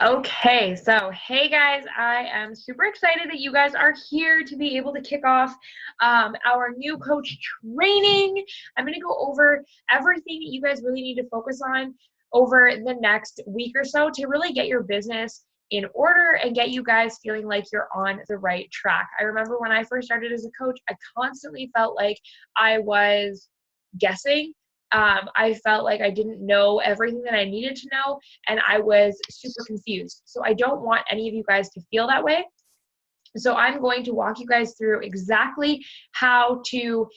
Okay, so hey guys, I am super excited that you guys are here to be able to kick off our new coach training. I'm going to go over everything that you guys really need to focus on over the next week or so to really get your business in order and get you guys feeling like you're on the right track. I remember when I first started as a coach, I constantly felt like I was guessing. I felt like I didn't know everything that I needed to know, and I was super confused. So I don't want any of you guys to feel that way. So I'm going to walk you guys through exactly how to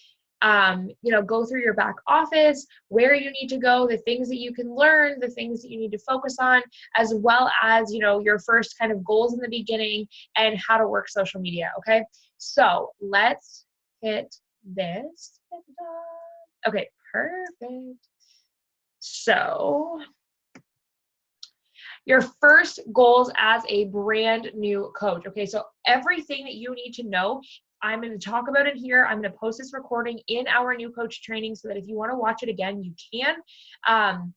go through your back office, where you need to go, the things that you can learn, the things that you need to focus on, as well as, your first kind of goals in the beginning and how to work social media. Okay. So let's hit this. Okay, perfect. So your first goals as a brand new coach. Okay, so everything that you need to know, I'm going to talk about it here. I'm going to post this recording in our new coach training so that if you want to watch it again, you can.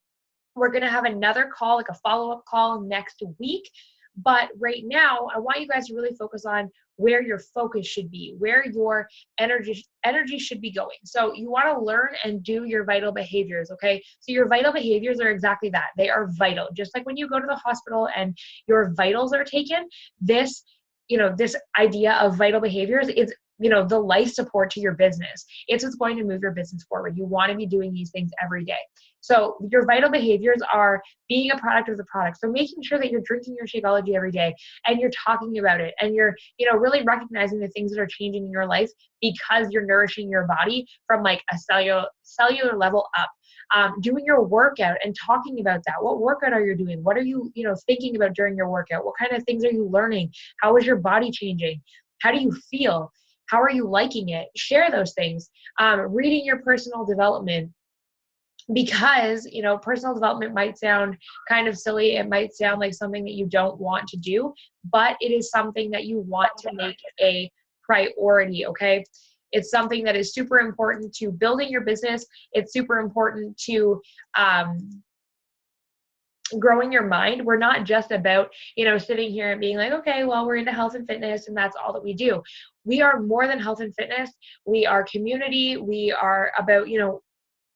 We're going to have another call, like a follow-up call next week. But right now, I want you guys to really focus on where your focus should be, where your energy should be going. So you want to learn and do your vital behaviors, okay? So your vital behaviors are exactly that. They are vital. Just like when you go to the hospital and your vitals are taken, this idea of vital behaviors is the life support to your business. It's what's going to move your business forward. You want to be doing these things every day. So your vital behaviors are being a product of the product. So making sure that you're drinking your Shakeology every day and you're talking about it and you're, really recognizing the things that are changing in your life because you're nourishing your body from like a cellular level up. Doing your workout and talking about that. What workout are you doing? What are you, thinking about during your workout? What kind of things are you learning? How is your body changing? How do you feel? How are you liking it? Share those things. Reading your personal development, because personal development might sound kind of silly. It might sound like something that you don't want to do, but it is something that you want to make a priority. Okay, it's something that is super important to building your business. It's super important to growing your mind. We're not just about sitting here and being like, okay, well, we're into health and fitness and that's all that we do. We are more than health and fitness. We are community. We are about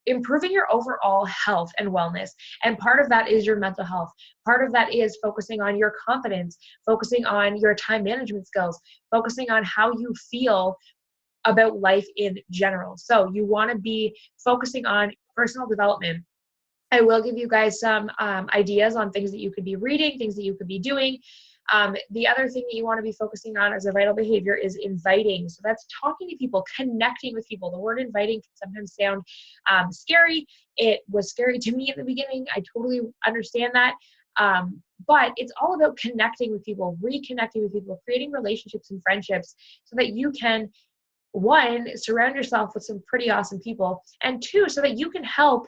improving your overall health and wellness. And part of that is your mental health. Part of that is focusing on your confidence, focusing on your time management skills, focusing on how you feel about life in general. So you want to be focusing on personal development. I will give you guys some ideas on things that you could be reading, things that you could be doing. The other thing that you want to be focusing on as a vital behavior is inviting. So that's talking to people, connecting with people. The word inviting can sometimes sound scary. It was scary to me at the beginning. I totally understand that. But it's all about connecting with people, reconnecting with people, creating relationships and friendships so that you can, one, surround yourself with some pretty awesome people, and two, so that you can help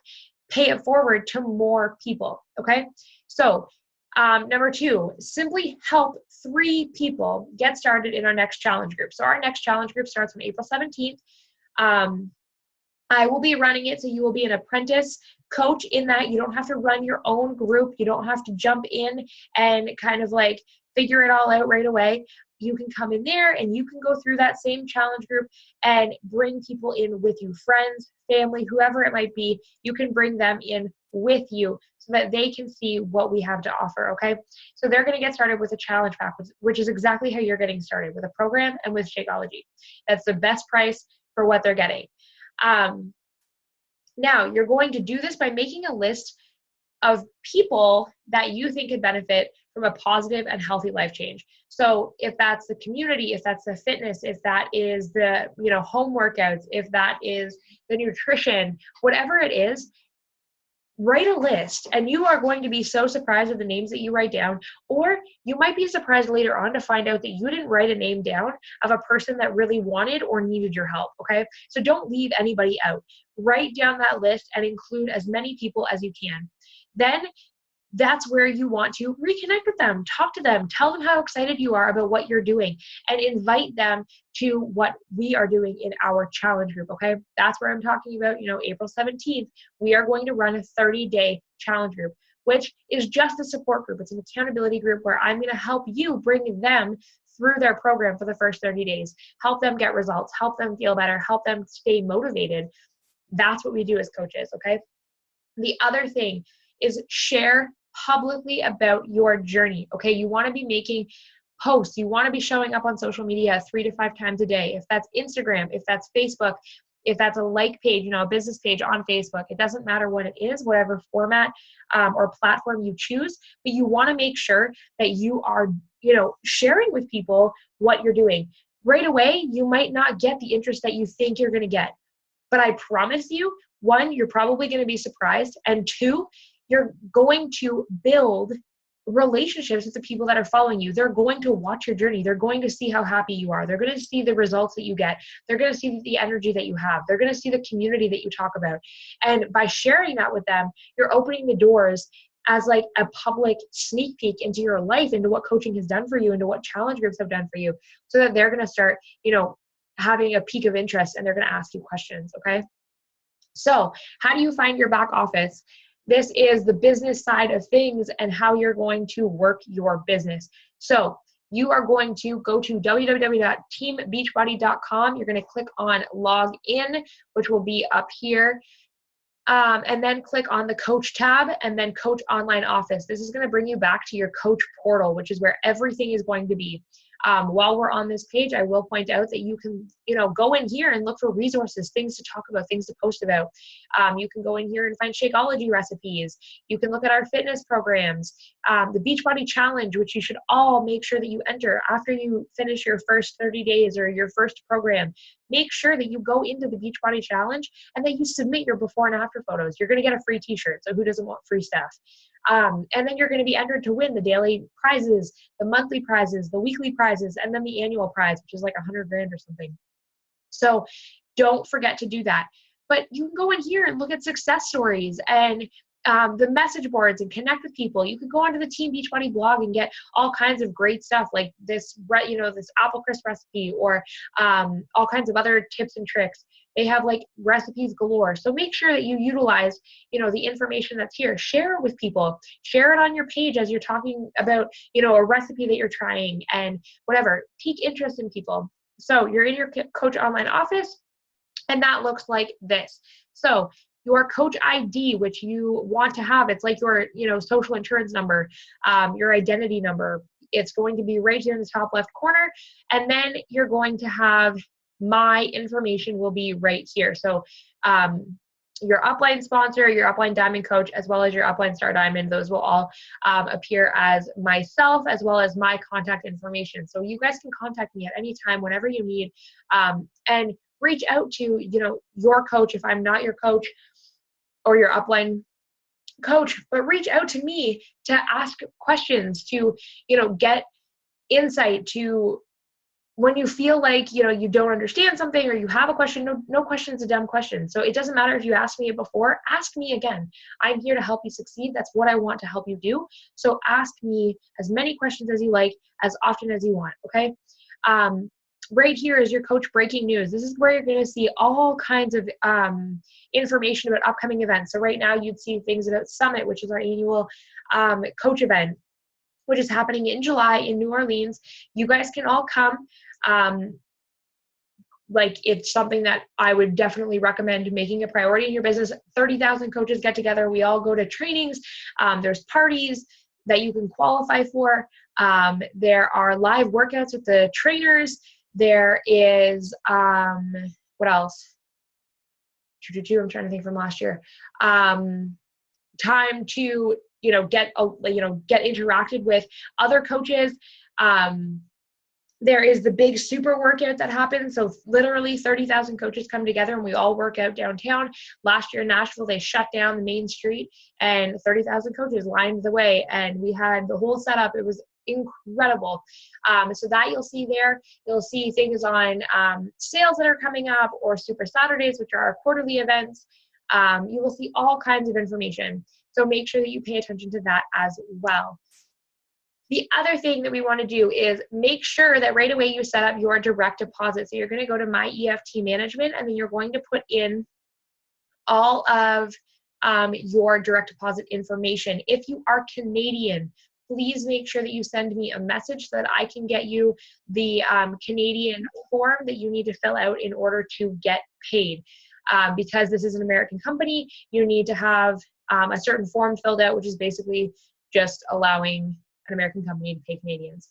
pay it forward to more people. Okay. So number two, simply help 3 people get started in our next challenge group. So our next challenge group starts on April 17th. I will be running it. So you will be an apprentice coach in that. You don't have to run your own group. You don't have to jump in and kind of like figure it all out right away. You can come in there and you can go through that same challenge group and bring people in with you, friends, family, whoever it might be. You can bring them in with you so that they can see what we have to offer. Okay. So they're going to get started with a challenge pack, which is exactly how you're getting started, with a program and with Shakeology. That's the best price for what they're getting. Now you're going to do this by making a list of people that you think could benefit from a positive and healthy life change. So if that's the community, if that's the fitness, if that is the, home workouts, if that is the nutrition, whatever it is, write a list. And you are going to be so surprised at the names that you write down, or you might be surprised later on to find out that you didn't write a name down of a person that really wanted or needed your help. Okay. So don't leave anybody out. Write down that list and include as many people as you can. Then that's where you want to reconnect with them, talk to them, tell them how excited you are about what you're doing, and invite them to what we are doing in our challenge group. Okay. That's where I'm talking about, April 17th, we are going to run a 30-day challenge group. which is just a support group. It's an accountability group where I'm going to help you bring them through their program for the first 30 days, help them get results, help them feel better, help them stay motivated. That's what we do as coaches, okay? The other thing is share publicly about your journey, okay? You want to be making posts. You want to be showing up on social media 3 to 5 times a day. If that's Instagram, if that's Facebook, if that's a like page, a business page on Facebook, it doesn't matter what it is, whatever format or platform you choose, but you want to make sure that you are, sharing with people what you're doing. Right away, you might not get the interest that you think you're going to get, but I promise you, 1, you're probably going to be surprised, and 2, you're going to build relationships with the people that are following you. They're going to watch your journey. They're going to see how happy you are. They're going to see the results that you get. They're going to see the energy that you have. They're going to see the community that you talk about. And by sharing that with them, you're opening the doors as like a public sneak peek into your life, into what coaching has done for you, into what challenge groups have done for you, so that they're going to start, having a peak of interest, and they're going to ask you questions. Okay. So how do you find your back office? This is the business side of things and how you're going to work your business. So you are going to go to www.teambeachbody.com. You're going to click on log in, which will be up here. And then click on the coach tab and then coach online office. This is going to bring you back to your coach portal, which is where everything is going to be. While we're on this page, I will point out that you can, go in here and look for resources, things to talk about, things to post about. You can go in here and find Shakeology recipes. You can look at our fitness programs, the Beachbody Challenge, which you should all make sure that you enter after you finish your first 30 days or your first program. Make sure that you go into the Beachbody Challenge and that you submit your before and after photos. You're going to get a free t-shirt, so who doesn't want free stuff? And then you're going to be entered to win the daily prizes, the monthly prizes, the weekly prizes, and then the annual prize, which is like $100,000 or something. So don't forget to do that. But you can go in here and look at success stories and the message boards and connect with people. You could go onto the Team Beachbody blog and get all kinds of great stuff like this, this apple crisp recipe, or all kinds of other tips and tricks. They have like recipes galore. So make sure that you utilize, the information that's here. Share it with people. Share it on your page as you're talking about, a recipe that you're trying and whatever. Take interest in people. So you're in your coach online office, and that looks like this. So your coach ID, which you want to have, it's like your, social insurance number, your identity number. It's going to be right here in the top left corner. And then you're going to have my information will be right here. So your upline sponsor, your upline diamond coach, as well as your upline star diamond, those will all appear as myself, as well as my contact information. So you guys can contact me at any time, whenever you need, and reach out to, your coach if I'm not your coach, or your upline coach, but reach out to me to ask questions, to, get insight, to when you feel like, you don't understand something or you have a question. No question's a dumb question. So it doesn't matter if you asked me it before, ask me again. I'm here to help you succeed. That's what I want to help you do. So ask me as many questions as you like, as often as you want. Okay. Right here is your coach breaking news. This is where you're going to see all kinds of information about upcoming events. So right now you'd see things about Summit, which is our annual coach event, which is happening in July in New Orleans. You guys can all come. It's something that I would definitely recommend making a priority in your business. 30,000 coaches get together. We all go to trainings. There's parties that you can qualify for. There are live workouts with the trainers. There is, what else? I'm trying to think from last year. Time to, get interacted with other coaches. There is the big super workout that happens. So literally 30,000 coaches come together and we all work out downtown. Last year in Nashville, they shut down the main street and 30,000 coaches lined the way. And we had the whole setup. It was incredible. So that you'll see there. You'll see things on sales that are coming up, or Super Saturdays, which are our quarterly events. You will see all kinds of information. So make sure that you pay attention to that as well. The other thing that we want to do is make sure that right away you set up your direct deposit. So you're going to go to My EFT Management, and then you're going to put in all of your direct deposit information. If you are Canadian, please make sure that you send me a message so that I can get you the Canadian form that you need to fill out in order to get paid. Because this is an American company, you need to have a certain form filled out, which is basically just allowing an American company to pay Canadians.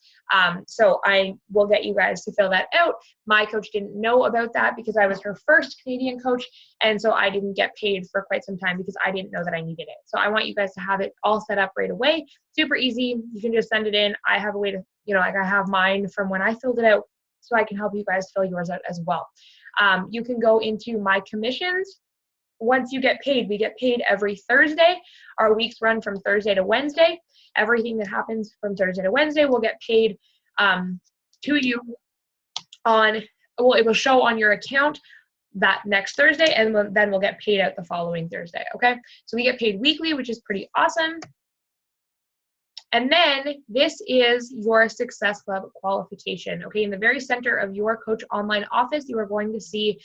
So I will get you guys to fill that out. My coach didn't know about that because I was her first Canadian coach. And so I didn't get paid for quite some time because I didn't know that I needed it. So I want you guys to have it all set up right away. Super easy. You can just send it in. I have a way to, like I have mine from when I filled it out, so I can help you guys fill yours out as well. You can go into my commissions. Once you get paid, we get paid every Thursday. Our weeks run from Thursday to Wednesday. Everything that happens from Thursday to Wednesday will get paid to you it will show on your account that next Thursday, and then we'll get paid out the following Thursday, okay? So we get paid weekly, which is pretty awesome. And then this is your Success Club qualification, okay? In the very center of your Coach Online office, you are going to see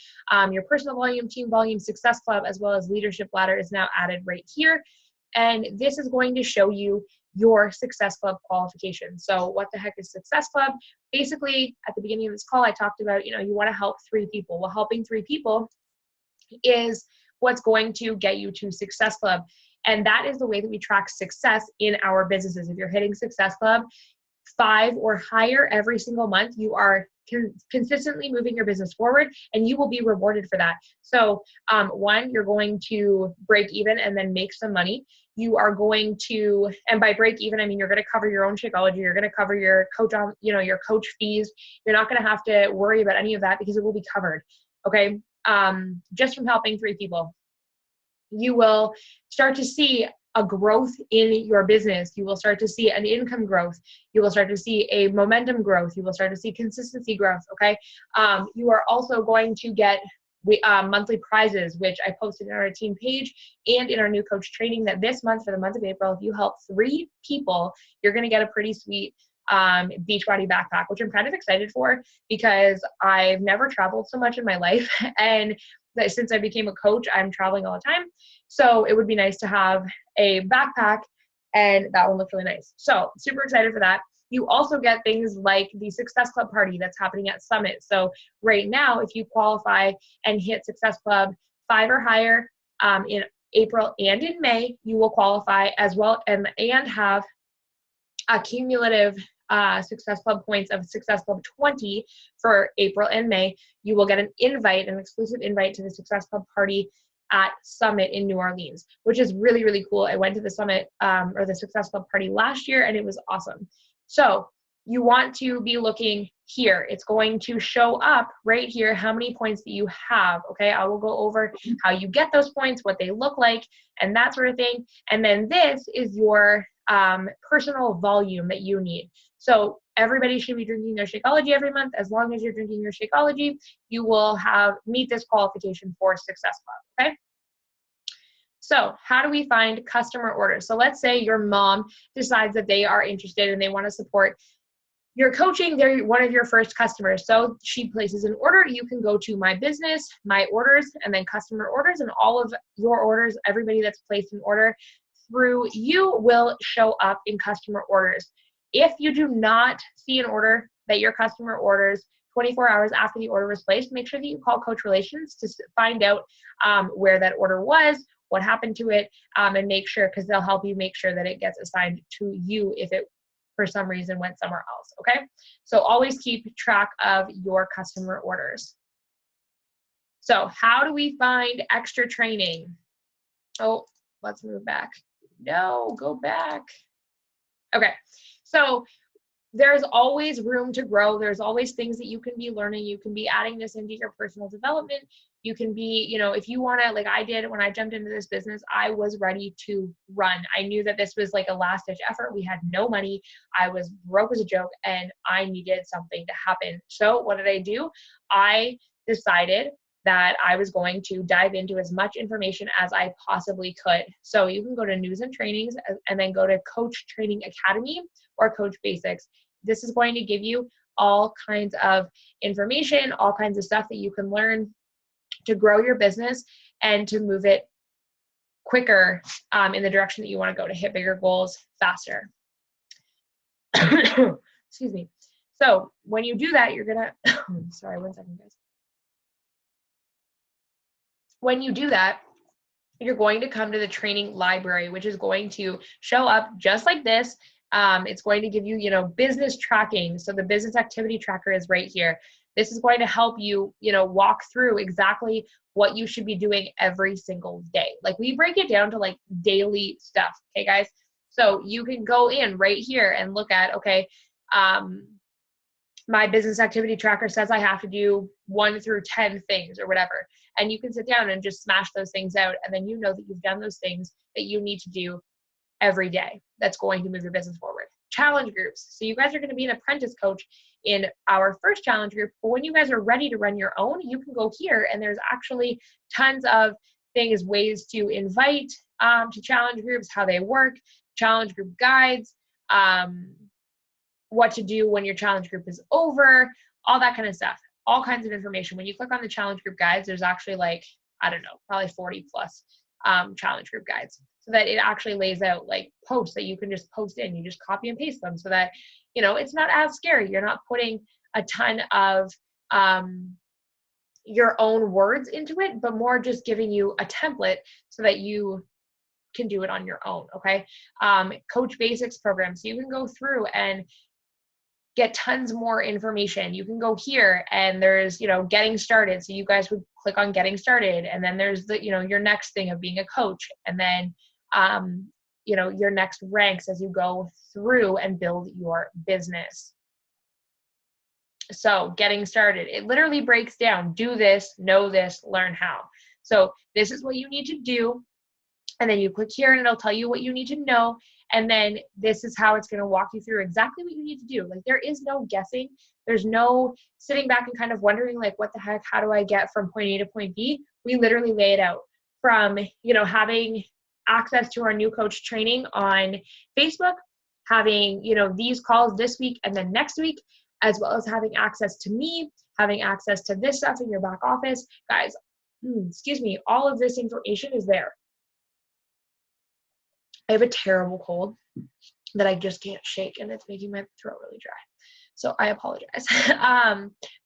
your personal volume, team volume, Success Club, as well as leadership ladder is now added right here. And this is going to show you your Success Club qualification. So what the heck is Success Club? Basically, at the beginning of this call, I talked about, you want to help 3 people. Well, helping 3 people is what's going to get you to Success Club. And that is the way that we track success in our businesses. If you're hitting Success Club 5 or higher every single month, you are consistently moving your business forward, and you will be rewarded for that. So 1, you're going to break even and then make some money. You are going to, and by break even, I mean you're going to cover your own Shakeology. You're going to cover your coach on, your coach fees. You're not going to have to worry about any of that because it will be covered. Okay, just from helping 3 people. You will start to see a growth in your business. You will start to see an income growth. You will start to see a momentum growth. You will start to see consistency growth, okay? You are also going to get monthly prizes, which I posted in our team page and in our new coach training, that this month, for the month of April, if you help 3 people, you're going to get a pretty sweet Beachbody backpack, which I'm kind of excited for because I've never traveled so much in my life. And since I became a coach, I'm traveling all the time. So it would be nice to have a backpack, and that one looks really nice. So super excited for that. You also get things like the Success Club party that's happening at Summit. So right now, if you qualify and hit Success Club 5 or higher in April and in May, you will qualify as well and have a cumulative Success Club points of Success Club 20 for April and May. You will get an exclusive invite to the Success Club party at Summit in New Orleans, which is really, really cool. I went to the Summit or the Success Club party last year, and it was awesome. So you want to be looking here. It's going to show up right here how many points that you have, okay? I will go over how you get those points, what they look like, and that sort of thing. And then this is your personal volume that you need. So everybody should be drinking their Shakeology every month. As long as you're drinking your Shakeology, you will meet this qualification for Success Club, okay? So how do we find customer orders? So let's say your mom decides that they are interested and they want to support your coaching. They're one of your first customers. So she places an order. You can go to My Business, My Orders, and then Customer Orders, and all of your orders, everybody that's placed an order through you will show up in customer orders. If you do not see an order that your customer orders 24 hours after the order was placed, make sure that you call Coach Relations to find out where that order was, what happened to it, and make sure, because they'll help you make sure that it gets assigned to you if it for some reason went somewhere else, okay? So always keep track of your customer orders. So how do we find extra training? Oh, let's move back. No, go back. Okay, so there's always room to grow. There's always things that you can be learning. You can be adding this into your personal development. You can be, if you want to, like I did when I jumped into this business, I was ready to run. I knew that this was like a last-ditch effort. We had no money. I was broke as a joke, and I needed something to happen. So what did I do? I decided that I was going to dive into as much information as I possibly could. So you can go to News and Trainings and then go to Coach Training Academy or Coach Basics. This is going to give you all kinds of information, all kinds of stuff that you can learn to grow your business and to move it quicker in the direction that you want to go to hit bigger goals faster. Excuse me. So when you do that, you're gonna, sorry, 1 second, guys. When you do that, you're going to come to the training library, which is going to show up just like this. It's going to give you, business tracking. So the business activity tracker is right here. This is going to help you, walk through exactly what you should be doing every single day. Like we break it down to like daily stuff. Okay, guys. So you can go in right here and look at, okay, my business activity tracker says I have to do 1 through 10 things or whatever. And you can sit down and just smash those things out. And then you know that you've done those things that you need to do every day. That's going to move your business forward. Challenge groups. So you guys are going to be an apprentice coach in our first challenge group. But when you guys are ready to run your own, you can go here and there's actually tons of things, ways to invite to challenge groups, how they work, challenge group guides, what to do when your challenge group is over, all that kind of stuff, all kinds of information. When you click on the challenge group guides, there's actually like, I don't know, probably 40 plus challenge group guides, so that it actually lays out like posts that you can just post in. You just copy and paste them so that, it's not as scary. You're not putting a ton of your own words into it, but more just giving you a template so that you can do it on your own. Okay. Coach Basics program. So you can go through and get tons more information. You can go here and there's, getting started. So you guys would click on getting started. And then there's the, your next thing of being a coach. And then, your next ranks as you go through and build your business. So getting started, it literally breaks down, do this, know this, learn how. So this is what you need to do. And then you click here and it'll tell you what you need to know. And then this is how it's going to walk you through exactly what you need to do. Like there is no guessing. There's no sitting back and kind of wondering like, what the heck, how do I get from point A to point B? We literally lay it out from, having access to our new coach training on Facebook, having, these calls this week and then next week, as well as having access to me, having access to this stuff in your back office. Guys, excuse me, all of this information is there. I have a terrible cold that I just can't shake and it's making my throat really dry. So I apologize.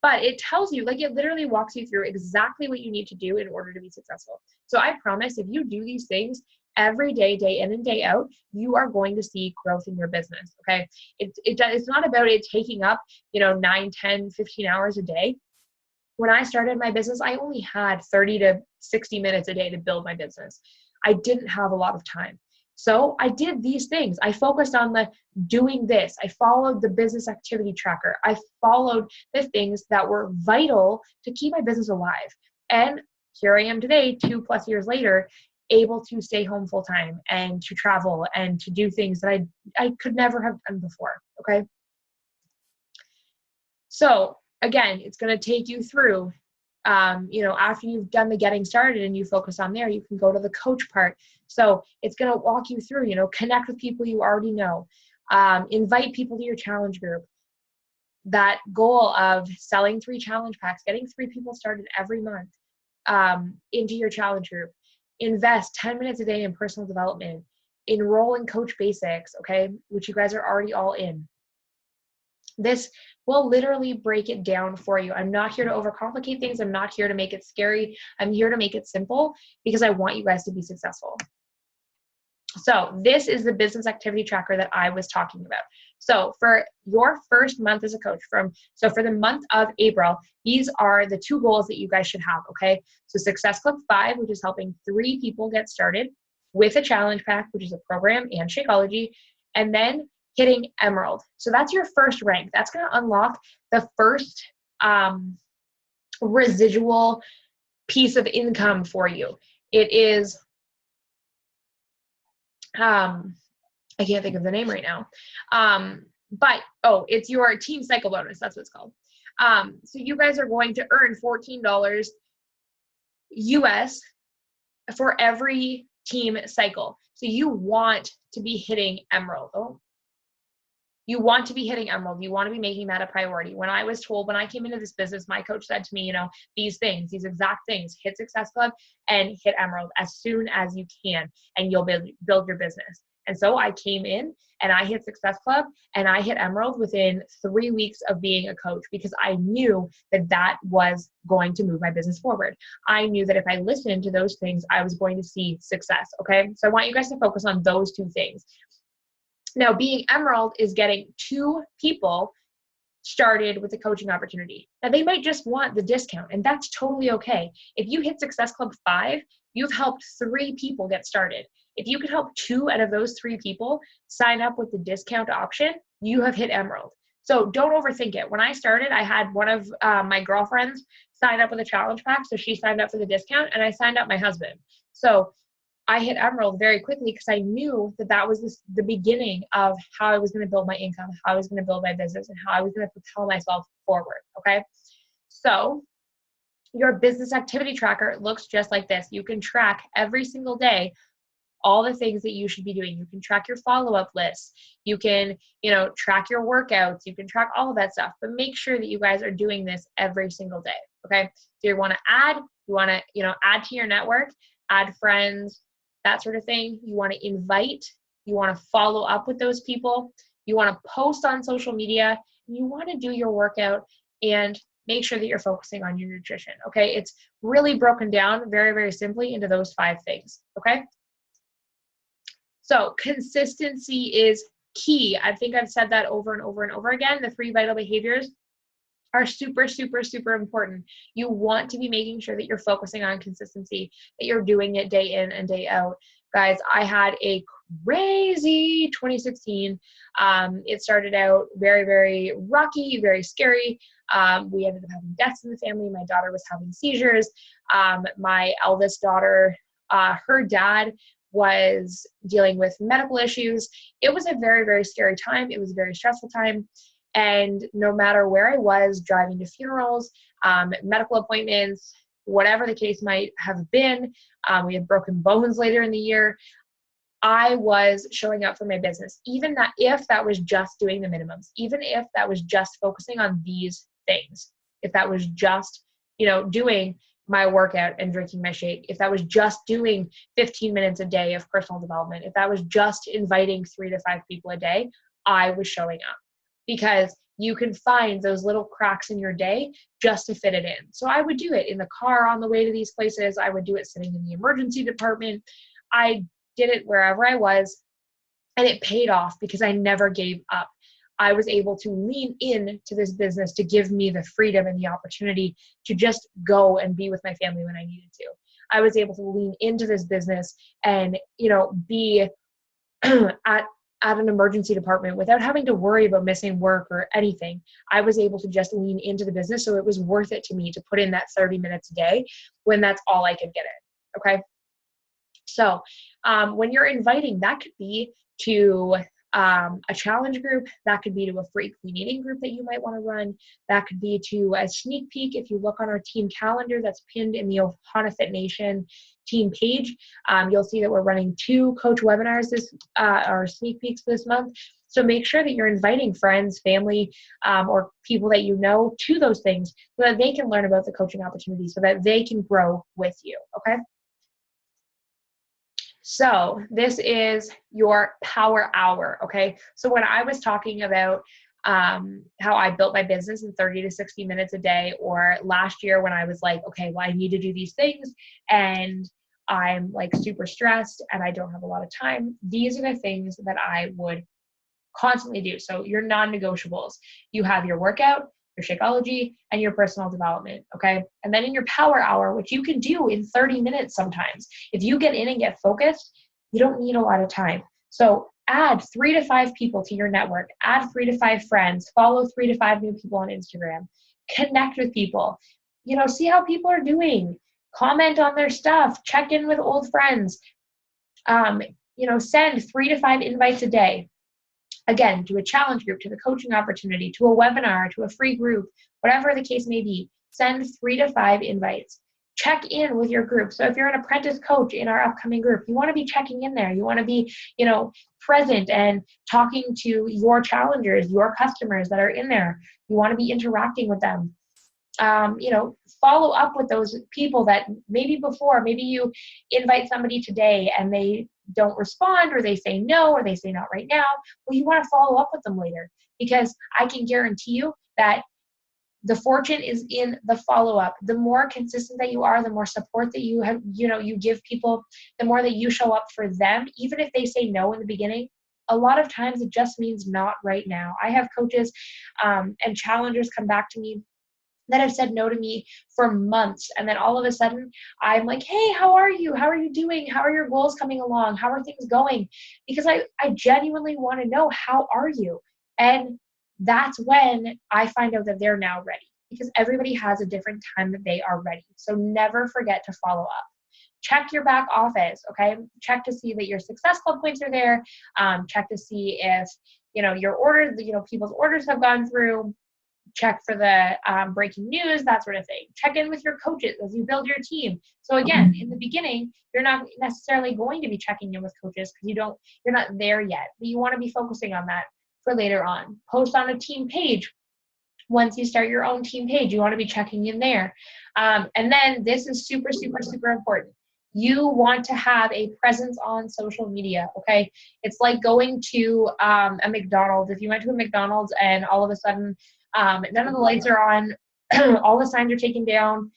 But it tells you, like it literally walks you through exactly what you need to do in order to be successful. So I promise if you do these things every day, day in and day out, you are going to see growth in your business. Okay. It's not about it taking up, 9, 10, 15 hours a day. When I started my business, I only had 30 to 60 minutes a day to build my business. I didn't have a lot of time. So I did these things. I focused on doing this. I followed the business activity tracker. I followed the things that were vital to keep my business alive. And here I am today, 2+ years later, able to stay home full time and to travel and to do things that I could never have done before. Okay. So again, it's going to take you through, after you've done the getting started and you focus on there, you can go to the coach part. So it's going to walk you through, connect with people you already know, invite people to your challenge group. That goal of selling 3 challenge packs, getting 3 people started every month into your challenge group, invest 10 minutes a day in personal development, enroll in Coach Basics, okay, which you guys are already all in. This will literally break it down for you. I'm not here to overcomplicate things. I'm not here to make it scary. I'm here to make it simple because I want you guys to be successful. So this is the business activity tracker that I was talking about. So for your first month as a coach, for the month of April, these are the 2 goals that you guys should have, okay? So Success Club 5, which is helping 3 people get started with a challenge pack, which is a program and Shakeology, and then hitting Emerald. So that's your first rank. That's going to unlock the first residual piece of income for you. It is, I can't think of the name right now. But it's your team cycle bonus. That's what it's called. So you guys are going to earn $14 US for every team cycle. So you want to be hitting Emerald. You want to be hitting Emerald. You want to be making that a priority. When I came into this business, my coach said to me, these exact things, hit Success Club and hit Emerald as soon as you can, and you'll build your business. And so I came in and I hit Success Club and I hit Emerald within 3 weeks of being a coach, because I knew that that was going to move my business forward. I knew that if I listened to those things, I was going to see success. Okay. So I want you guys to focus on those two things. Now, being Emerald is getting 2 people started with a coaching opportunity. Now, they might just want the discount, and that's totally okay. If you hit Success Club 5, you've helped 3 people get started. If you can help 2 out of those 3 people sign up with the discount option, you have hit Emerald. So don't overthink it. When I started, I had one of my girlfriends sign up with a challenge pack. So she signed up for the discount, and I signed up my husband. So I hit Emerald very quickly because I knew that that was the beginning of how I was going to build my income, how I was going to build my business, and how I was going to propel myself forward. Okay. So your business activity tracker looks just like this. You can track every single day all the things that you should be doing. You can track your follow-up lists. You can, track your workouts. You can track all of that stuff, but make sure that you guys are doing this every single day. Okay. So you want to add to your network, add friends, that sort of thing. You want to invite, you want to follow up with those people. You want to post on social media. You want to do your workout and make sure that you're focusing on your nutrition. Okay. It's really broken down very, very simply into those 5 things. Okay. So consistency is key. I think I've said that over and over and over again. The 3 vital behaviors are super, super, super important. You want to be making sure that you're focusing on consistency, that you're doing it day in and day out. Guys, I had a crazy 2016. It started out very, very rocky, very scary. We ended up having deaths in the family. My daughter was having seizures. My eldest daughter, her dad was dealing with medical issues. It was a very, very scary time. It was a very stressful time. And no matter where I was, driving to funerals, medical appointments, whatever the case might have been, we had broken bones later in the year, I was showing up for my business, even if that was just doing the minimums, even if that was just focusing on these things, if that was just, doing my workout and drinking my shake, if that was just doing 15 minutes a day of personal development, if that was just inviting 3 to 5 people a day, I was showing up. Because you can find those little cracks in your day just to fit it in. So I would do it in the car on the way to these places. I would do it sitting in the emergency department. I did it wherever I was, and it paid off because I never gave up. I was able to lean into this business to give me the freedom and the opportunity to just go and be with my family when I needed to. I was able to lean into this business and, be at an emergency department without having to worry about missing work or anything. I was able to just lean into the business. So it was worth it to me to put in that 30 minutes a day when that's all I could get in. Okay. So when you're inviting, that could be to a challenge group, that could be to a free clean eating group that you might want to run, that could be to a sneak peek. If you look on our team calendar that's pinned in the Ohana Fit Nation team page, you'll see that we're running 2 coach webinars or sneak peeks this month. So make sure that you're inviting friends, family, or people that you know to those things so that they can learn about the coaching opportunities, so that they can grow with you. Okay. So this is your power hour. Okay. So when I was talking about how I built my business in 30 to 60 minutes a day, or last year when I was like, okay, well, I need to do these things and I'm like super stressed and I don't have a lot of time. These are the things that I would constantly do. So your non-negotiables, you have your workout, your Shakeology, and your personal development. Okay. And then in your power hour, which you can do in 30 minutes sometimes, if you get in and get focused, you don't need a lot of time. So add 3 to 5 people to your network, add 3 to 5 friends, follow 3 to 5 new people on Instagram, connect with people, see how people are doing, comment on their stuff, check in with old friends, send 3 to 5 invites a day. Again, to a challenge group, to the coaching opportunity, to a webinar, to a free group, whatever the case may be, send 3 to 5 invites. check in with your group. So if you're an apprentice coach in our upcoming group, you want to be checking in there. You want to be, present and talking to your challengers, your customers that are in there. You want to be interacting with them. Follow up with those people that maybe you invite somebody today and they don't respond, or they say no, or they say not right now. Well, you want to follow up with them later, because I can guarantee you that the fortune is in the follow-up. The more consistent that you are, the more support that you have, you give people, the more that you show up for them, even if they say no in the beginning. A lot of times it just means not right now. I have coaches and challengers come back to me that have said no to me for months. And then all of a sudden I'm like, hey, how are you? How are you doing? How are your goals coming along? How are things going? Because I genuinely want to know, how are you? And that's when I find out that they're now ready, because everybody has a different time that they are ready. So never forget to follow up. Check your back office, okay? Check to see that your Success Club points are there. Check to see if, your orders, people's orders have gone through. Check for the breaking news, that sort of thing. Check in with your coaches as you build your team. So again, in the beginning, you're not necessarily going to be checking in with coaches because you're not there yet, but you want to be focusing on that for later on. Post on a team page. Once you start your own team page, you want to be checking in there. And then this is super, super, super important. You want to have a presence on social media, okay? It's like going to a McDonald's. If you went to a McDonald's and all of a sudden none of the lights are on, all the signs are taken down,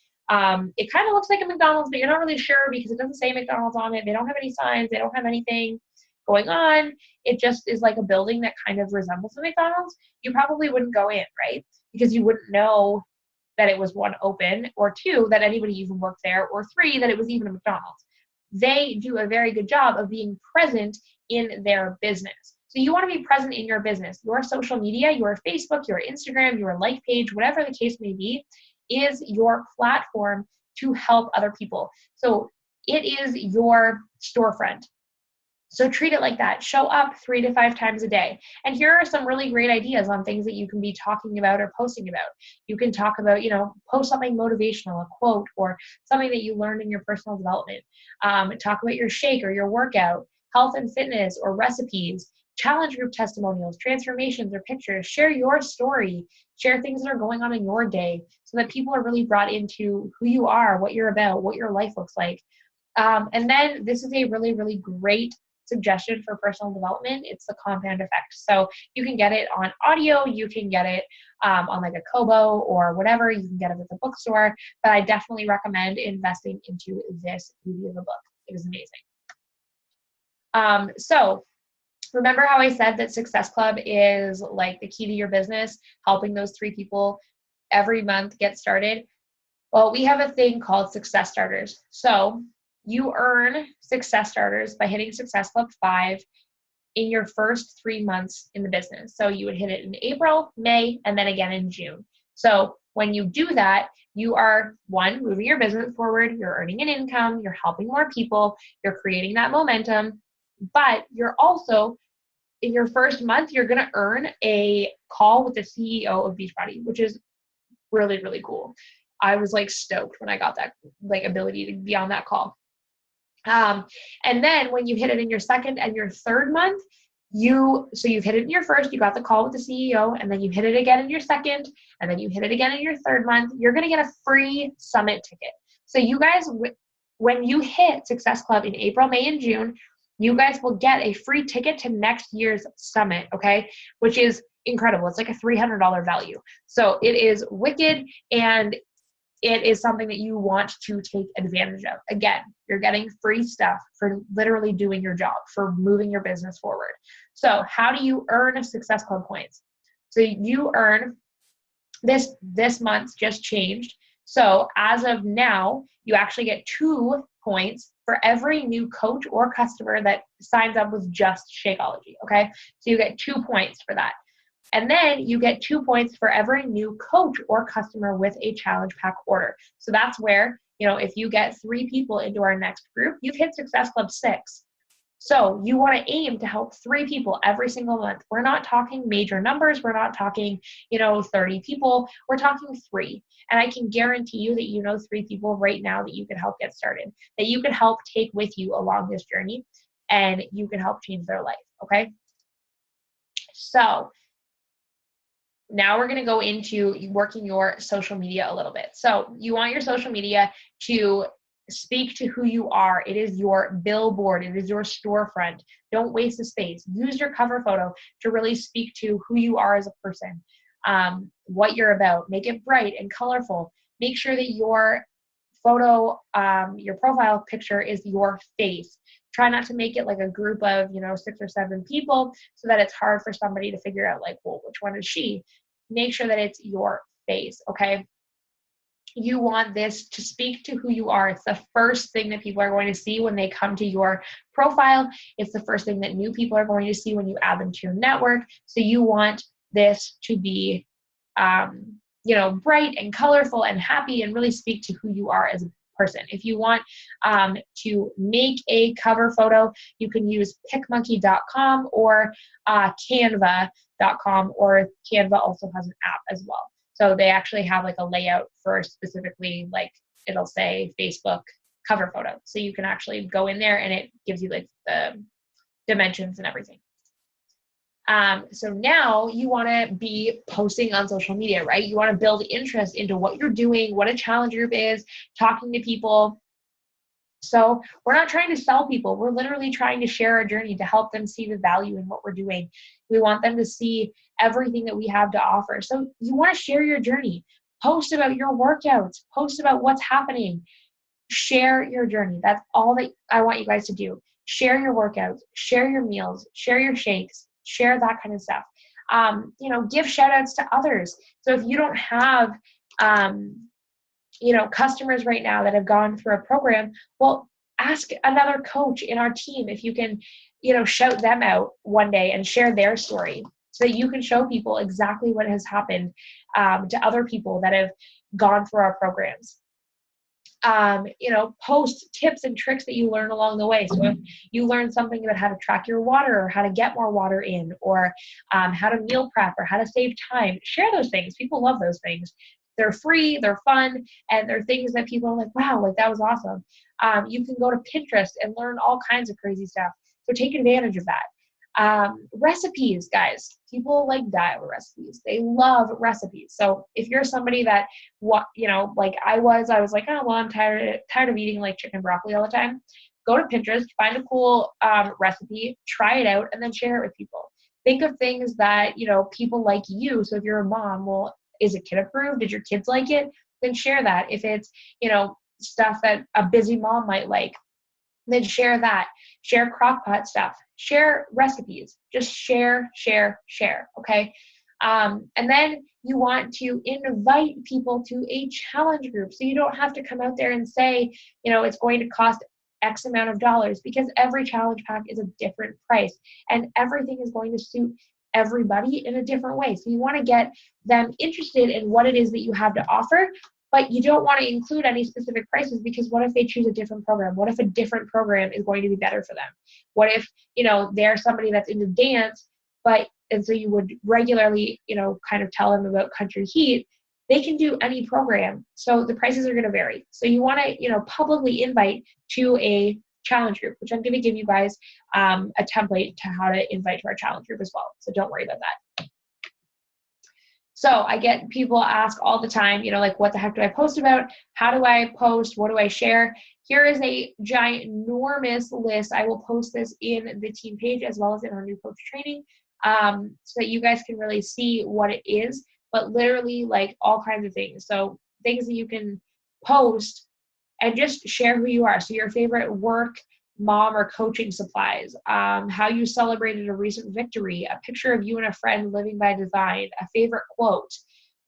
it kind of looks like a McDonald's, but you're not really sure because it doesn't say McDonald's on it. They don't have any signs. They don't have anything going on. It just is like a building that kind of resembles a McDonald's. You probably wouldn't go in, right? Because you wouldn't know that it was, one, open, or two, that anybody even worked there, or three, that it was even a McDonald's. They do a very good job of being present in their business. So you want to be present in your business. Your social media, your Facebook, your Instagram, your like page, whatever the case may be, is your platform to help other people. So it is your storefront. So treat it like that. Show up 3 to 5 times a day. And here are some really great ideas on things that you can be talking about or posting about. You can talk about, post something motivational, a quote, or something that you learned in your personal development. Talk about your shake or your workout, health and fitness or recipes, challenge group testimonials, transformations, or pictures. Share your story. Share things that are going on in your day so that people are really brought into who you are, what you're about, what your life looks like. And then this is a really, really great suggestion for personal development. It's the compound effect. So you can get it on audio, you can get it on like a Kobo or whatever, you can get it at the bookstore, but I definitely recommend investing into this beauty of a book. It is amazing. So remember how I said that Success Club is like the key to your business, helping those 3 people every month get started? Well, we have a thing called Success Starters. So you earn Success Starters by hitting Success Club 5 in your first 3 months in the business. So you would hit it in April, May, and then again in June. So when you do that, you are, 1, moving your business forward, you're earning an income, you're helping more people, you're creating that momentum, but you're also, in your first month, you're going to earn a call with the CEO of Beachbody, which is really, really cool. I was like stoked when I got that ability to be on that call. And then when you hit it in your second and your third month, you've hit it in your first, you got the call with the CEO, and then you hit it again in your second, and then you hit it again in your third month, you're going to get a free summit ticket. So you guys, when you hit Success Club in April, May, and June, you guys will get a free ticket to next year's summit, okay? Which is incredible. It's like a $300 value. So it is wicked, and it is something that you want to take advantage of. Again, you're getting free stuff for literally doing your job, for moving your business forward. So how do you earn Success Club points? So you earn, this month just changed. So as of now, you actually get 2 points for every new coach or customer that signs up with just Shakeology, okay? So you get 2 points for that. And then you get 2 points for every new coach or customer with a challenge pack order. So that's where, if you get 3 people into our next group, you've hit Success Club 6. So you want to aim to help 3 people every single month. We're not talking major numbers. We're not talking, 30 people. We're talking 3. And I can guarantee you that 3 people right now that you can help get started, that you can help take with you along this journey, and you can help change their life, okay? So now we're going to go into working your social media a little bit. So you want your social media to speak to who you are. It is your billboard. It is your storefront. Don't waste the space. Use your cover photo to really speak to who you are as a person, what you're about. Make it bright and colorful. Make sure that your photo, your profile picture is your face. Try not to make it like a group of, 6 or 7 people so that it's hard for somebody to figure out like, well, which one is she? Make sure that it's your face, okay? You want this to speak to who you are. It's the first thing that people are going to see when they come to your profile. It's the first thing that new people are going to see when you add them to your network. So you want this to be, bright and colorful and happy and really speak to who you are as a person. If you want to make a cover photo, you can use picmonkey.com or canva.com, or Canva also has an app as well. So they actually have like a layout for specifically, like it'll say Facebook cover photo. So you can actually go in there and it gives you like the dimensions and everything. So now you want to be posting on social media, right? You want to build interest into what you're doing, what a challenge group is, talking to people. So we're not trying to sell people. We're literally trying to share our journey to help them see the value in what we're doing. We want them to see everything that we have to offer. So you want to share your journey. Post about your workouts. Post about what's happening. Share your journey. That's all that I want you guys to do. Share your workouts. Share your meals. Share your shakes. Share that kind of stuff. Give shout outs to others. So if you don't have customers right now that have gone through a program, well, ask another coach in our team if you can, shout them out one day and share their story so that you can show people exactly what has happened to other people that have gone through our programs. Post tips and tricks that you learn along the way. So if you learn something about how to track your water or how to get more water in, or how to meal prep or how to save time, share those things. People love those things. They're free, they're fun, and they're things that people are like, wow, like that was awesome. You can go to Pinterest and learn all kinds of crazy stuff. So take advantage of that. Recipes, guys. People like die over recipes. They love recipes. So if you're somebody that, like I was like, oh, well, I'm tired of eating like chicken broccoli all the time. Go to Pinterest, find a cool recipe, try it out, and then share it with people. Think of things that, people like you. So if you're a mom, well, is it kid approved? Did your kids like it? Then share that. If it's, stuff that a busy mom might like, then share that. Share crockpot stuff. Share recipes. Just share, okay? And then you want to invite people to a challenge group. So you don't have to come out there and say, it's going to cost X amount of dollars, because every challenge pack is a different price and everything is going to suit everybody in a different way. So you want to get them interested in what it is that you have to offer, but you don't want to include any specific prices, because what if they choose a different program? What if a different program is going to be better for them? What if, they're somebody that's into dance, and so you would regularly, kind of tell them about Country Heat. They can do any program. So the prices are going to vary. So you want to, publicly invite to a challenge group, which I'm going to give you guys a template to how to invite to our challenge group as well. So don't worry about that. So I get people ask all the time, like, what the heck do I post about? How do I post? What do I share? Here is a ginormous list. I will post this in the team page as well as in our new coach training, so that you guys can really see what it is, but literally like all kinds of things. So things that you can post and just share who you are. So your favorite work, mom, or coaching supplies, how you celebrated a recent victory, a picture of you and a friend living by design, a favorite quote,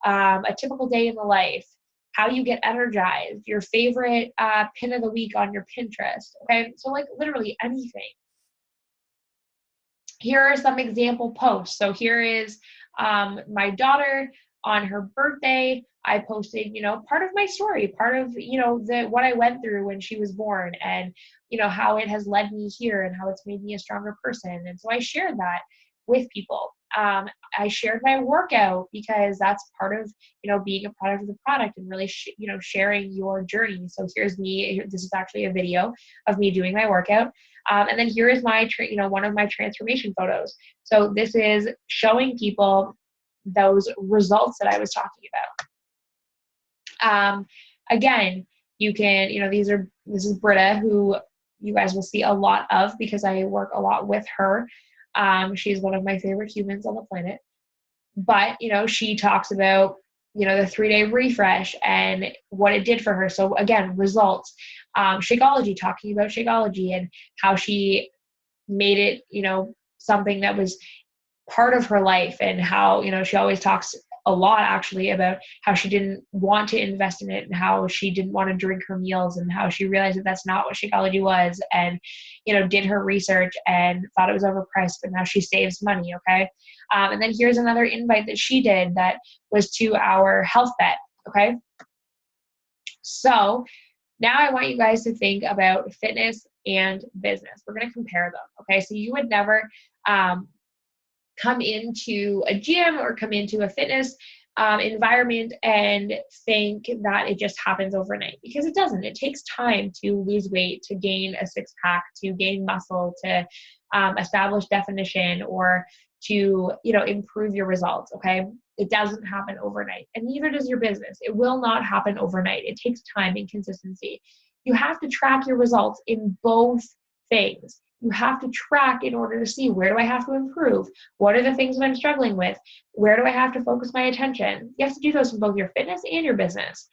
a typical day in the life, how you get energized, your favorite pin of the week on your Pinterest. Okay, so like literally anything. Here are some example posts. So here is my daughter on her birthday, I posted, part of my story, part of, what I went through when she was born, and, how it has led me here and how it's made me a stronger person. And so I shared that with people. I shared my workout because that's part of, being a product of the product and really, sharing your journey. So here's me. This is actually a video of me doing my workout. And then here is my, one of my transformation photos. So this is showing people those results that I was talking about. Again, you can, this is Britta, who you guys will see a lot of because I work a lot with her. She's one of my favorite humans on the planet. But, she talks about, the 3-day refresh and what it did for her. So again, results. Shakeology, talking about Shakeology and how she made it, something that was part of her life, and how, she always talks a lot actually about how she didn't want to invest in it and how she didn't want to drink her meals and how she realized that that's not what Shakeology was, and, did her research and thought it was overpriced, but now she saves money. Okay. And then here's another invite that she did that was to our health bet. Okay. So now I want you guys to think about fitness and business. We're going to compare them. Okay. So you would never, come into a gym or come into a fitness environment and think that it just happens overnight, because it doesn't. It takes time to lose weight, to gain a six-pack, to gain muscle, to establish definition, or to, improve your results. Okay. It doesn't happen overnight, and neither does your business. It will not happen overnight. It takes time and consistency. You have to track your results in both things. You have to track in order to see, where do I have to improve? What are the things that I'm struggling with? Where do I have to focus my attention? You have to do those in both your fitness and your business.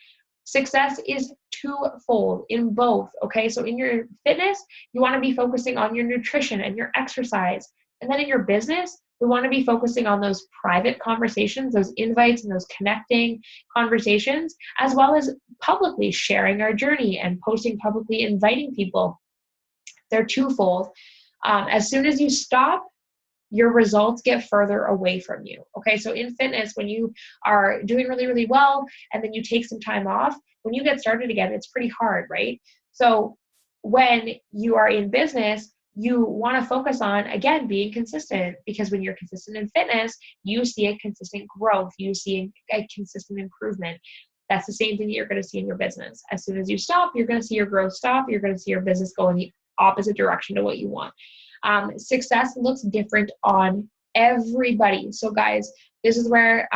Success is twofold in both. Okay. So in your fitness, you want to be focusing on your nutrition and your exercise. And then in your business, we want to be focusing on those private conversations, those invites and those connecting conversations, as well as publicly sharing our journey and posting publicly, inviting people. They're twofold. As soon as you stop, your results get further away from you. Okay, so in fitness, when you are doing really, really well, and then you take some time off, when you get started again, it's pretty hard, right? So when you are in business, you want to focus on, again, being consistent, because when you're consistent in fitness, you see a consistent growth, you see a consistent improvement. That's the same thing that you're going to see in your business. As soon as you stop, you're going to see your growth stop. You're going to see your business go in the opposite direction to what you want. Success looks different on everybody. So guys, this is where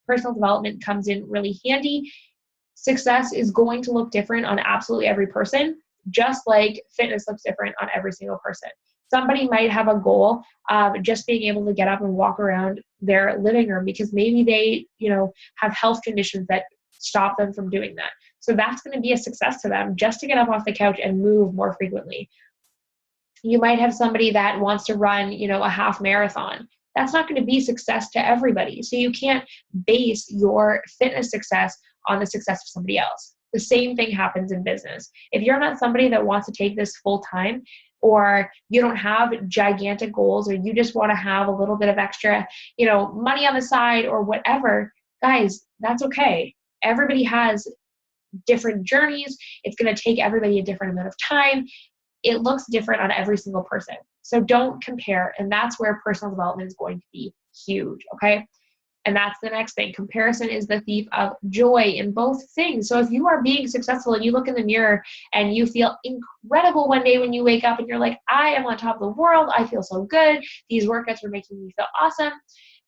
personal development comes in really handy. Success is going to look different on absolutely every person, just like fitness looks different on every single person. Somebody might have a goal of just being able to get up and walk around their living room because maybe they, have health conditions that stop them from doing that. So that's going to be a success to them, just to get up off the couch and move more frequently. You might have somebody that wants to run, a half marathon. That's not going to be success to everybody. So you can't base your fitness success on the success of somebody else. The same thing happens in business. If you're not somebody that wants to take this full time, or you don't have gigantic goals, or you just want to have a little bit of extra, money on the side or whatever, guys, that's okay. Everybody has different journeys. It's going to take everybody a different amount of time. It looks different on every single person. So don't compare. And that's where personal development is going to be huge. Okay. And that's the next thing. Comparison is the thief of joy in both things. So if you are being successful and you look in the mirror and you feel incredible one day when you wake up and you're like, I am on top of the world. I feel so good. These workouts are making me feel awesome.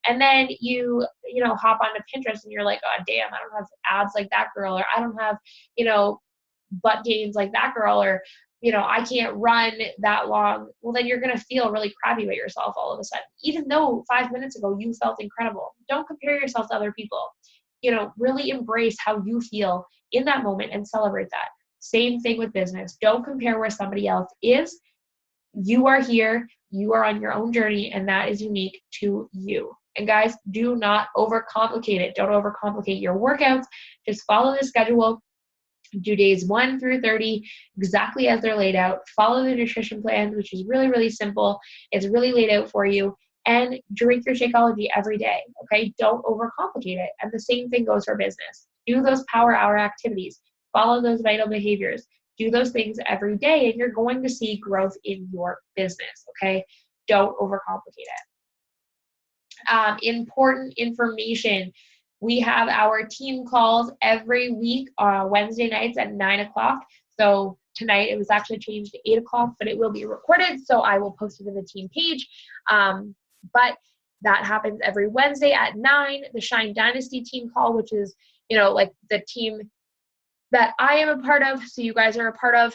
And then you hop onto Pinterest and you're like, oh, damn, I don't have abs like that girl, or I don't have, butt gains like that girl, or, I can't run that long. Well, then you're going to feel really crappy about yourself all of a sudden, even though 5 minutes ago you felt incredible. Don't compare yourself to other people. Really embrace how you feel in that moment and celebrate that. Same thing with business. Don't compare where somebody else is. You are here. You are on your own journey, and that is unique to you. And guys, do not overcomplicate it. Don't overcomplicate your workouts. Just follow the schedule. Do days 1 through 30 exactly as they're laid out. Follow the nutrition plan, which is really, really simple. It's really laid out for you. and drink your Shakeology every day, okay? Don't overcomplicate it. And the same thing goes for business. Do those power hour activities. Follow those vital behaviors. Do those things every day, and you're going to see growth in your business, okay? Don't overcomplicate it. Important information. We have our team calls every week on Wednesday nights at 9 o'clock. So tonight it was actually changed to 8 o'clock, but it will be recorded, so I will post it in the team page. But that happens every Wednesday at 9. The Shine Dynasty team call, which is, like the team that I am a part of, so you guys are a part of,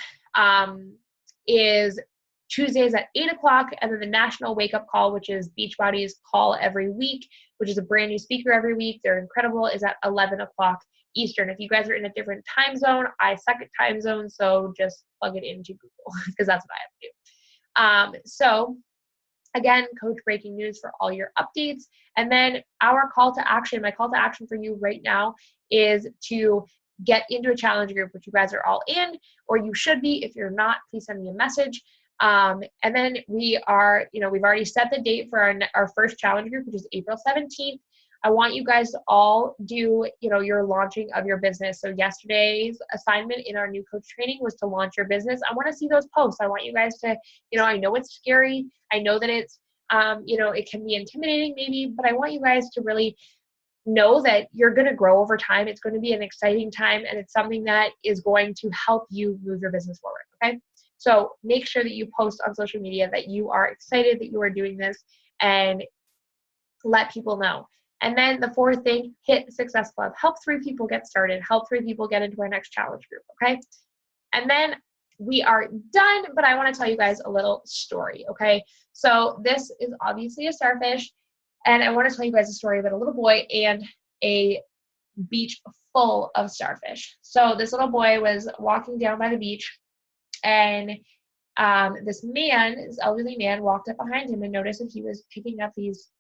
is Tuesdays at 8 o'clock, and then the National Wake Up Call, which is Beachbody's call every week, which is a brand new speaker every week. They're incredible, is at 11 o'clock Eastern. If you guys are in a different time zone, I suck at time zone, so just plug it into Google because that's what I have to do. So again, coach breaking news for all your updates. And then our call to action, my call to action for you right now is to get into a challenge group, which you guys are all in, or you should be. If you're not, please send me a message. And then we are, we've already set the date for our first challenge group, which is April 17th. I want you guys to all do, your launching of your business. So yesterday's assignment in our new coach training was to launch your business. I want to see those posts. I want you guys to, I know it's scary. I know that it's, it can be intimidating maybe, but I want you guys to really know that you're going to grow over time. It's going to be an exciting time, and it's something that is going to help you move your business forward. Okay. So make sure that you post on social media that you are excited that you are doing this, and let people know. And then the fourth thing, hit Success Club. Help 3 people get started. Help 3 people get into our next challenge group, okay? And then we are done, but I want to tell you guys a little story, okay? So this is obviously a starfish, and I want to tell you guys a story about a little boy and a beach full of starfish. So this little boy was walking down by the beach, and this elderly man, walked up behind him and noticed that he was picking up these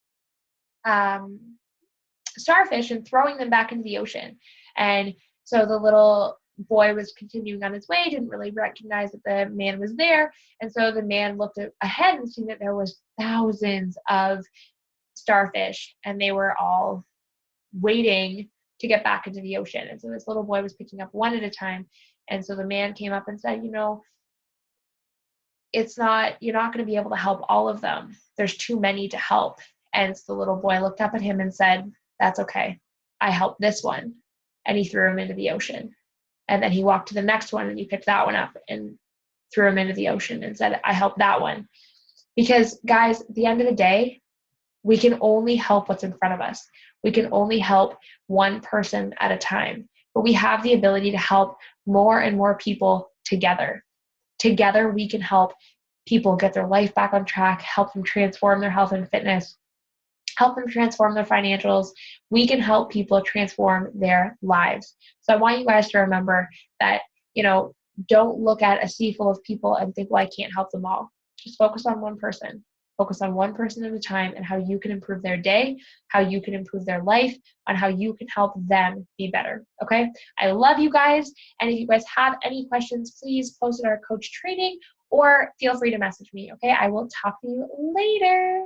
starfish and throwing them back into the ocean. And so the little boy was continuing on his way, didn't really recognize that the man was there. And so the man looked ahead and seen that there was thousands of starfish, and they were all waiting to get back into the ocean. And so this little boy was picking up one at a time. And so the man came up and said, you're not going to be able to help all of them. There's too many to help. And so the little boy looked up at him and said, that's okay. I helped this one. And he threw him into the ocean. And then he walked to the next one and he picked that one up and threw him into the ocean and said, I helped that one. Because guys, at the end of the day, we can only help what's in front of us. We can only help one person at a time. But we have the ability to help more and more people together. Together, we can help people get their life back on track, help them transform their health and fitness, help them transform their financials. We can help people transform their lives. So I want you guys to remember that, don't look at a sea full of people and think, well, I can't help them all. Just focus on one person. Focus on one person at a time and how you can improve their day, how you can improve their life, and how you can help them be better. Okay? I love you guys. And if you guys have any questions, please post in our coach training or feel free to message me. Okay? I will talk to you later.